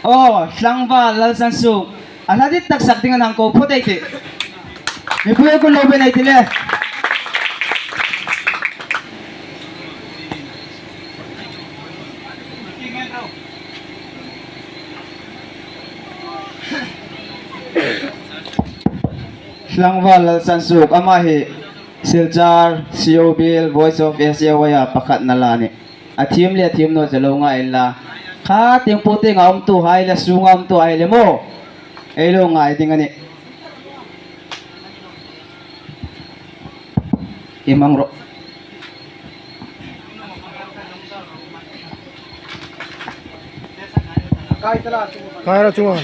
Oh, Slangba lalsan su. Alhadit tak saktingan ang ko po dito. May buhay ko lobe na itile. Slangba lalsan su. Amahi. Siljar, Siobil, Voice of Asia waya pakat nalani. Atim le atim no jalo nga illa. Ka ting puti nga tu hai la sunga tu hai le mo. Elo nga iting ani. Imang ro. Kaya cuma.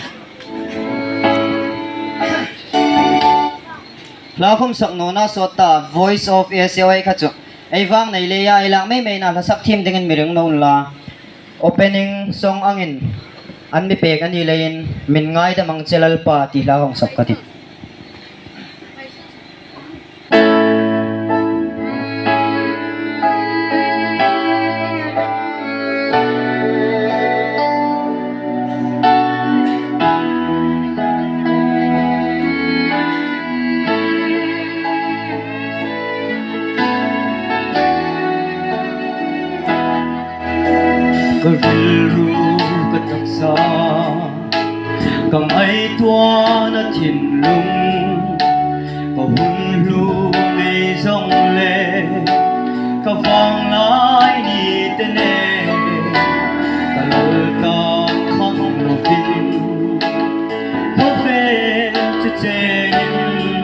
Lakom sakno na sota Voice of Asia waya kacho. Ay vang na ileya ilang may na lasak team dengan mireng noon la. Opening song angin an mi pek an ilayin min ngai da mang chelal pa ti la hong sap kati Kariru kataksa Kang ay tua na tinlung Kahunlu ni song le Kavang lai ni tene Kalaltang kang lupin Kafe chechengin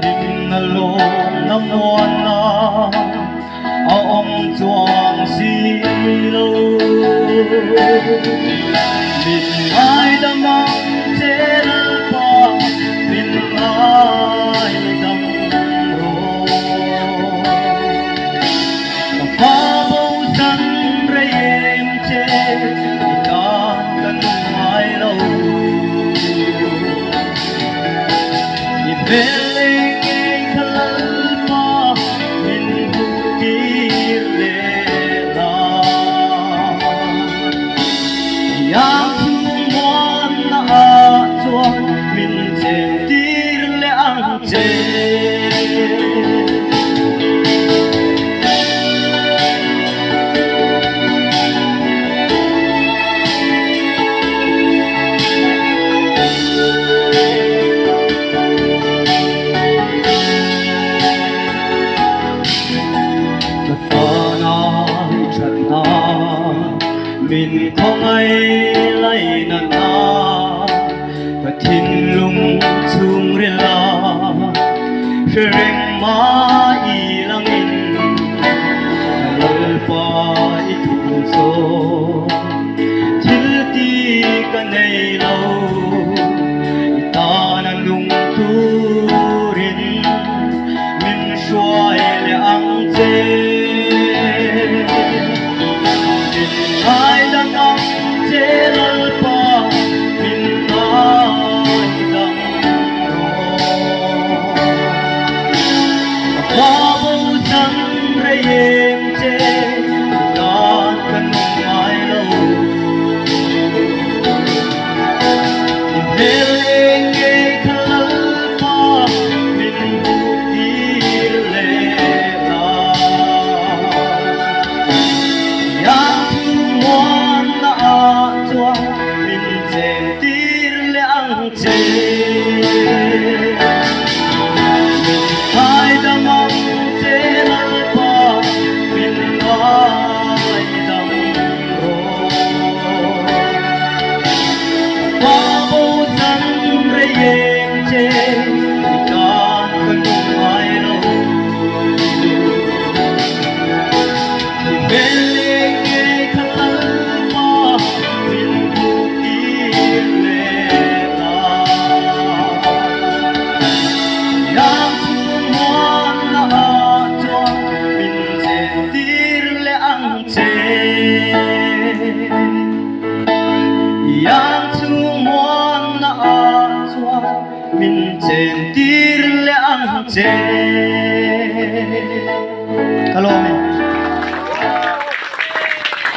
Hinalong namuan na Aong chuang si lâu Mình ai đang mong trên qua Mình ai đang rô Và phá bầu sân rây em chê Thì ta cần ai lâu Nhìn về lên nghe khăn phá Mình hụt kì lệ ta Yang semua nak cuak min cendir le ang Mình không ai lấy nà na Và thiên lung chung rê la Rênh má y lang in Lal pa y thủ dô Thil ti ka nay lâu Y ta na nung tu rin Min xoay le ang Ai đang ngắm chế lal pa min ai đang rô Hoa bầu sân rây em chế ta cần ai lâu Về lên nghe khăn lal pa min hụt đi lệ ta Muan na atua min chen tir le ang che Hai da mang che lal pa min ai dang ro Pa bo san re em che Ikan kan ai lo Yang semua na aswa min cendir le ang che. Kalau